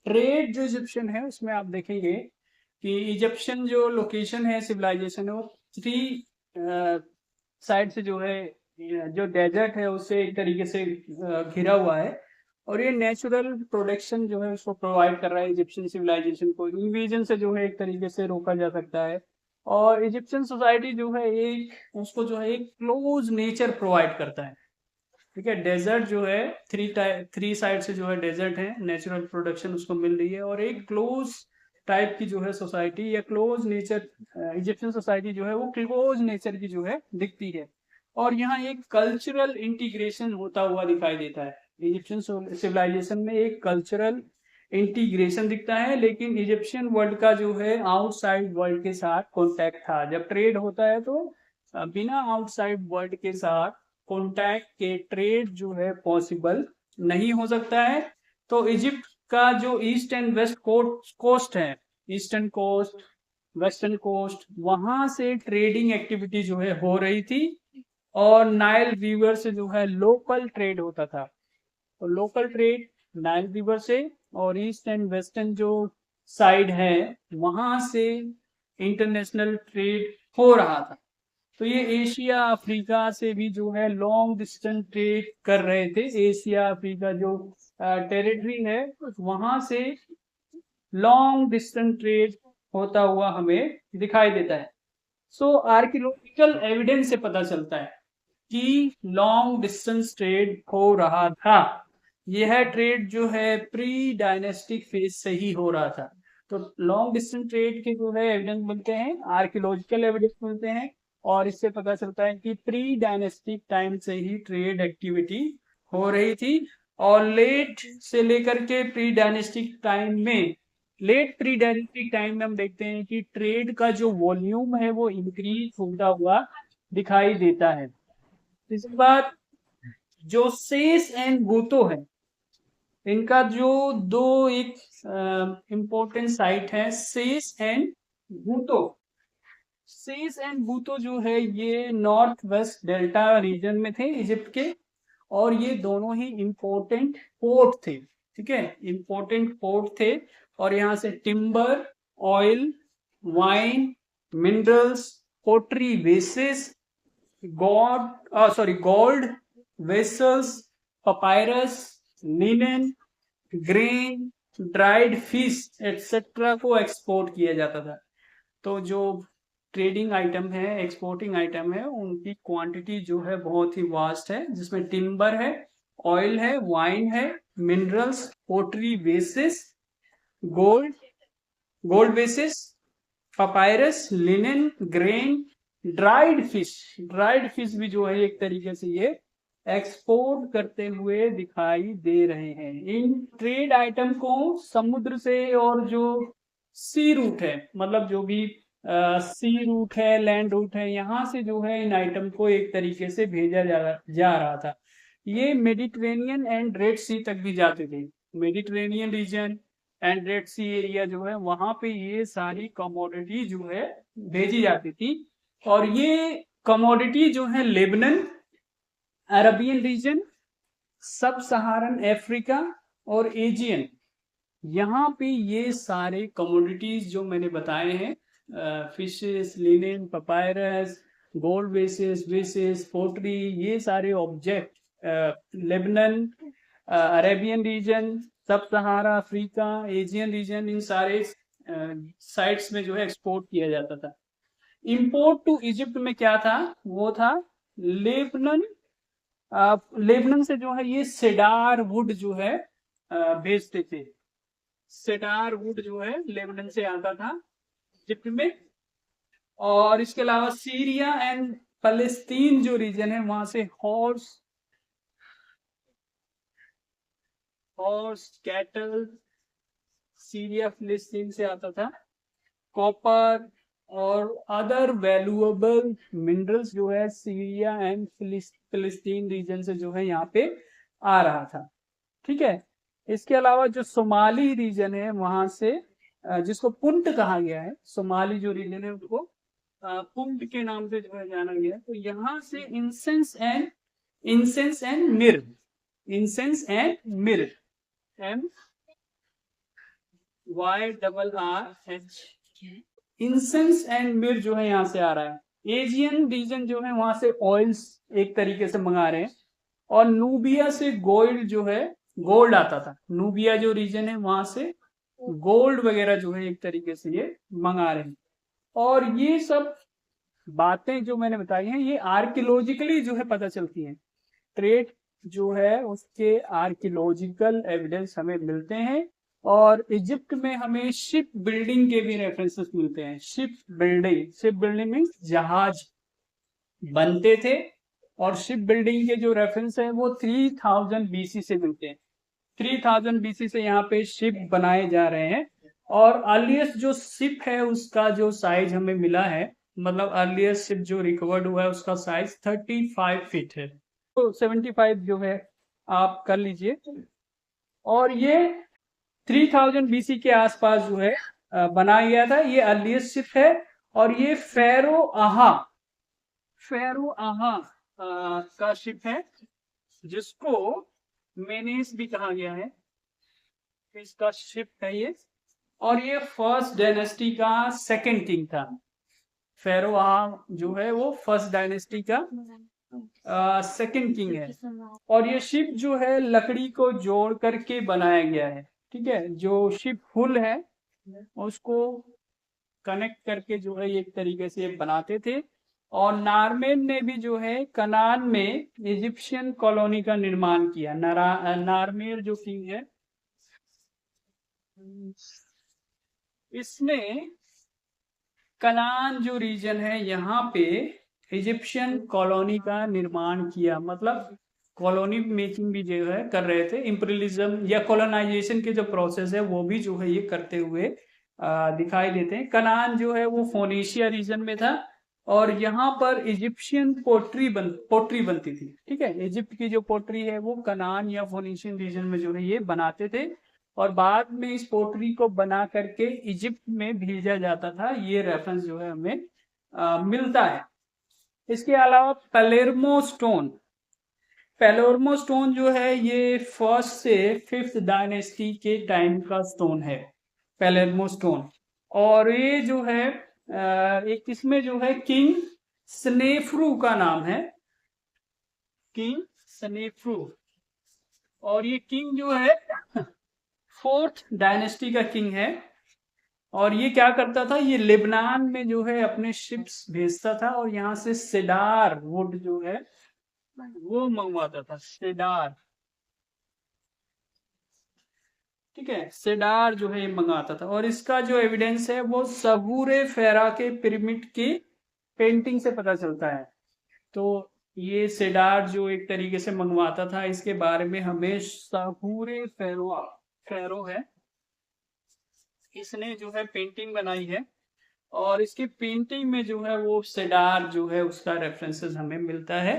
Trade जो Egyptian है उसमें आप देखेंगे कि इजिप्शियन जो लोकेशन है सिविलाइजेशन है वो थ्री साइड से जो है जो डेजर्ट है उससे एक तरीके से घिरा हुआ है। और ये नेचुरल प्रोटेक्शन जो है उसको प्रोवाइड कर रहा है इजिप्शियन सिविलाइजेशन को, इन्वेजन से जो है एक तरीके से रोका जा सकता है। और इजिप्शियन सोसाइटी जो है एक उसको जो है एक क्लोज नेचर प्रोवाइड करता है। ठीक है, डेजर्ट जो है थ्री साइड से जो है डेजर्ट है, नेचुरल प्रोडक्शन उसको मिल रही है, और एक क्लोज टाइप की जो है सोसाइटी या क्लोज नेचर, इजिप्शियन सोसाइटी जो है वो क्लोज नेचर की जो है दिखती है। और यहाँ एक कल्चरल इंटीग्रेशन होता हुआ दिखाई देता है। इजिप्शियन सिविलाइजेशन में एक कल्चरल इंटीग्रेशन दिखता है, लेकिन इजिप्शियन वर्ल्ड का जो है आउटसाइड वर्ल्ड के साथ कॉन्टैक्ट था। जब ट्रेड होता है तो बिना आउटसाइड वर्ल्ड के साथ कॉन्टैक्ट के ट्रेड जो है पॉसिबल नहीं हो सकता है। तो इजिप्ट का जो ईस्ट एंड वेस्ट कोस्ट है, ईस्टर्न कोस्ट, वेस्टर्न कोस्ट, वहां से ट्रेडिंग एक्टिविटी जो है हो रही थी। और नाइल रिवर से जो है लोकल ट्रेड होता था। तो लोकल ट्रेड नाइल रिवर से और ईस्ट एंड वेस्टर्न जो साइड है वहां से इंटरनेशनल ट्रेड हो रहा था। तो ये एशिया अफ्रीका से भी जो है लॉन्ग डिस्टेंस ट्रेड कर रहे थे। एशिया अफ्रीका जो टेरिटरी है वहां से लॉन्ग डिस्टेंस ट्रेड होता हुआ हमें दिखाई देता है। सो आर्कियोलॉजिकल एविडेंस से पता चलता है कि लॉन्ग डिस्टेंस ट्रेड हो रहा था। यह ट्रेड जो है प्री डायनेस्टिक फेज से ही हो रहा था। तो लॉन्ग डिस्टेंस ट्रेड के जो है एविडेंस मिलते हैं, आर्कियोलॉजिकल एविडेंस मिलते हैं, और इससे पता चलता है कि प्री डायनेस्टिक टाइम से ही ट्रेड एक्टिविटी हो रही थी। और लेट से लेकर के प्री डायनेस्टिक टाइम में, लेट प्री डायनेस्टिक टाइम में हम देखते हैं कि ट्रेड का जो वॉल्यूम है वो इंक्रीज होता हुआ दिखाई देता है। इसके बाद जो सेस एंड गुतो है, इनका जो दो एक इम्पोर्टेंट साइट है, सेस एंड गुतो। सेस एंड गुतो जो है ये नॉर्थ वेस्ट डेल्टा रीजन में थे इजिप्ट के, और ये दोनों ही इम्पोर्टेंट पोर्ट थे। ठीक है, इम्पोर्टेंट पोर्ट थे। और यहाँ से timber, oil, wine, minerals, pottery vases, gold vessels, papyrus, linen, grain, dried fish etcetera को एक्सपोर्ट किया जाता था। तो जो ट्रेडिंग आइटम है, एक्सपोर्टिंग आइटम है, उनकी क्वांटिटी जो है बहुत ही वास्ट है, जिसमें टिम्बर है, ऑयल है, वाइन है, minerals, pottery vases, gold gold बेसिस, papyrus, linen, grain, dried fish भी जो है एक तरीके से ये एक्सपोर्ट करते हुए दिखाई दे रहे हैं। इन ट्रेड आइटम को समुद्र से, और जो सी रूट है, मतलब जो भी सी रूट है, लैंड रूट है, यहाँ से जो है इन आइटम को एक तरीके से भेजा जा रहा था। ये मेडिटेरेनियन एंड रेड सी तक भी जाते थे। Mediterranean region and Red Sea area जो है वहां पे ये सारी कमोडिटी जो है भेजी जाती थी। और ये कमोडिटी जो है लेबनन, अरबियन रीजन, सब सहारन अफ्रीका और एजियन, यहाँ पे ये सारे कमोडिटीज जो मैंने बताए हैं, fishes, linen, papyrus, gold vases, pottery, ये सारे object Lebanon, Arabian region, sub Sahara Africa, Asian region, इन सारे साइट्स में जो है एक्सपोर्ट किया जाता था। इंपोर्ट टू इजिप्ट में क्या था, वो था लेबनन। लेबनन से जो है ये सेडार वुड जो है भेजते थे। सेडार वुड जो है लेबनन से आता था इजिप्ट में। और इसके अलावा सीरिया एंड फलस्तीन जो रीजन है वहां से हॉर्स कैटल, सीरिया फिलिस्तीन से आता था। कॉपर और अदर वैल्यूएबल मिनरल्स जो है सीरिया एंड फिलिस्तीन रीजन से जो है यहाँ पे आ रहा था। ठीक है, इसके अलावा जो सोमाली रीजन है वहां से, जिसको पुंट कहा गया है, सोमाली जो रीजन है उसको पुंट के नाम से जो है जाना गया है। तो यहाँ से इंसेंस एंड मिर, इंसेंस एंड मिर, YRRH। इंसेंस एंड मिर जो है यहाँ से आ रहा है। एशियन रीजन जो है वहां से ऑयल्स एक तरीके से मंगा रहे हैं, और नूबिया से गोल्ड जो है, गोल्ड आता था। नूबिया जो रीजन है वहां से गोल्ड वगैरह जो है एक तरीके से ये मंगा रहे हैं। और ये सब बातें जो मैंने बताई हैं ये आर्कियोलॉजिकली जो है पता चलती हैं। ट्रेड जो है उसके आर्कियोलॉजिकल एविडेंस हमें मिलते हैं। और इजिप्ट में हमें शिप बिल्डिंग के भी रेफरेंसेस मिलते हैं। शिप बिल्डिंग मीन्स जहाज बनते थे, और शिप बिल्डिंग के जो रेफरेंस है वो 3000 बीसी से मिलते हैं। 3000 बीसी से यहाँ पे शिप बनाए जा रहे हैं। और अर्लीस्ट जो शिप है उसका जो साइज हमें मिला है, मतलब अर्लीस्ट शिप जो रिकवर्ड हुआ है उसका साइज 35 फीट है। तो 75 जो है आप कर लीजिए। और ये 3000 बीसी के आसपास जो है बनाया गया था। ये अर्लीस्ट शिप है। और ये फेरो आहा का शिप है, जिसको मेनेस भी कहा गया है। इसका शिप है ये। और ये फर्स्ट डायनेस्टी का सेकंड किंग था। फेरो आहा जो है वो फर्स्ट डायनेस्टी का सेकंड किंग है। और ये शिप जो है लकड़ी को जोड़ करके बनाया गया है। ठीक है, जो शिप हुल है उसको कनेक्ट करके जो है एक तरीके से बनाते थे। और नारमेन ने भी जो है कनान में इजिप्शियन कॉलोनी का निर्माण किया। नारमेर जो किंग है इसने कनान जो रीजन है यहाँ पे इजिप्शियन कॉलोनी का निर्माण किया। मतलब कॉलोनी मेकिंग भी जो है कर रहे थे। इंपीरियलिज्म या कॉलोनाइजेशन के जो प्रोसेस है वो भी जो है ये करते हुए दिखाई देते हैं। कनान जो है वो फोनीशिया रीजन में था, और यहाँ पर इजिप्शियन पोट्री बनती थी। ठीक है, इजिप्ट की जो पोट्री है वो कनान या फोनीशियन रीजन में जो है ये बनाते थे, और बाद में इस पोट्री को बना करके इजिप्ट में भेजा जाता था। ये रेफरेंस जो है हमें मिलता है। इसके अलावा पेलेर्मो स्टोन जो है ये फर्स्ट से फिफ्थ डायनेस्टी के टाइम का स्टोन है, पेलेर्मो स्टोन। और ये जो है एक इसमें जो है किंग स्नेफ्रू का नाम है, किंग स्नेफ्रू। और ये किंग जो है फोर्थ डायनेस्टी का किंग है। और ये क्या करता था, ये लेबनान में जो है अपने शिप्स भेजता था, और यहाँ से सेडार वुड जो है वो मंगवाता था। सेडार, ठीक है, सेडार जो है ये मंगाता था। और इसका जो एविडेंस है वो सबूरे फेरा के पिरामिड की पेंटिंग से पता चलता है। तो ये सेडार जो एक तरीके से मंगवाता था, इसके बारे में हमें सबूरे फेरो है, इसने जो है पेंटिंग बनाई है। और इसकी पेंटिंग में जो है वो सेडार जो है उसका रेफरेंसेस हमें मिलता है,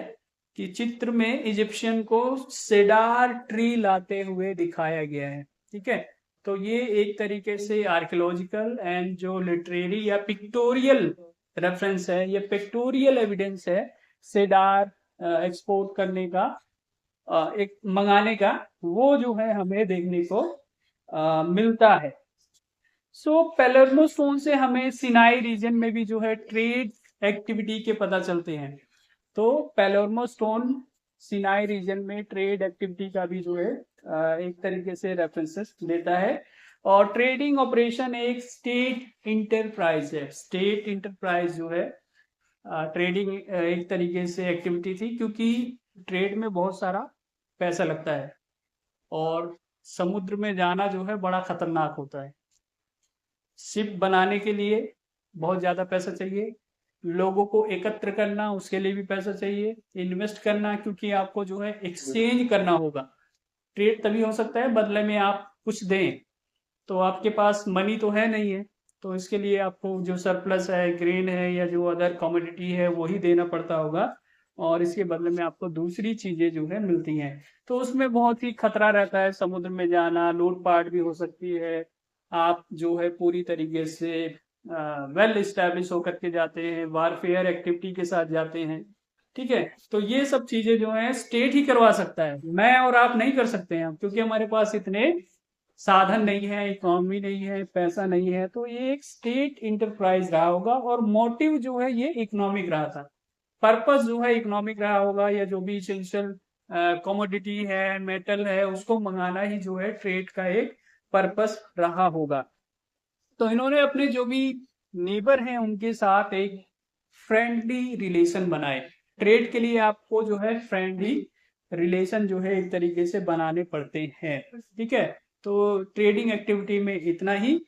कि चित्र में इजिप्शियन को सेडार ट्री लाते हुए दिखाया गया है। ठीक है, तो ये एक तरीके से आर्कियोलॉजिकल एंड जो लिटरेरी या पिक्टोरियल रेफरेंस है, ये पिक्टोरियल एविडेंस है सेडार एक्सपोर्ट करने का, एक मंगाने का, वो जो है हमें देखने को मिलता है। सो पेलेर्मो स्टोन से हमें सिनाई रीजन में भी जो है ट्रेड एक्टिविटी के पता चलते हैं। तो पेलेर्मो स्टोन सिनाई रीजन में ट्रेड एक्टिविटी का भी जो है एक तरीके से रेफरेंसेस देता है। और ट्रेडिंग ऑपरेशन एक स्टेट इंटरप्राइज है। स्टेट इंटरप्राइज जो है ट्रेडिंग एक तरीके से एक्टिविटी थी, क्योंकि ट्रेड में बहुत सारा पैसा लगता है, और समुद्र में जाना जो है बड़ा खतरनाक होता है। शिप बनाने के लिए बहुत ज़्यादा पैसा चाहिए, लोगों को एकत्र करना उसके लिए भी पैसा चाहिए, इन्वेस्ट करना क्योंकि आपको जो है एक्सचेंज करना होगा। ट्रेड तभी हो सकता है बदले में आप कुछ दें, तो आपके पास मनी तो है नहीं है, तो इसके लिए आपको जो सरप्लस है, ग्रेन है या जो अदर कमोडिटी है वही देना पड़ता होगा, और इसके बदले में आपको दूसरी चीजें जो है मिलती हैं। तो उसमें बहुत ही खतरा रहता है, समुद्र में जाना, लूटपाट भी हो सकती है। आप जो है पूरी तरीके से वेल स्टैब्लिश होकर के जाते हैं, वारफेयर एक्टिविटी के साथ जाते हैं। ठीक है, तो ये सब चीजें जो है स्टेट ही करवा सकता है, मैं और आप नहीं कर सकते हैं, क्योंकि हमारे पास इतने साधन नहीं है, इकोनॉमी नहीं है, पैसा नहीं है, तो ये एक स्टेट इंटरप्राइज रहा होगा और मोटिव जो है ये इकोनॉमिक रहा था। पर्पस जो है इकोनॉमिक रहा होगा, या जो भी इसेंशियल कमोडिटी है, मेटल है, उसको मंगाना ही जो है ट्रेड का एक पर्पस रहा होगा। तो इन्होंने अपने जो भी नेबर हैं उनके साथ एक फ्रेंडली रिलेशन बनाए। ट्रेड के लिए आपको जो है फ्रेंडली रिलेशन जो है एक तरीके से बनाने पड़ते हैं। ठीक है, तो ट्रेडिंग एक्टिविटी में इतना ही।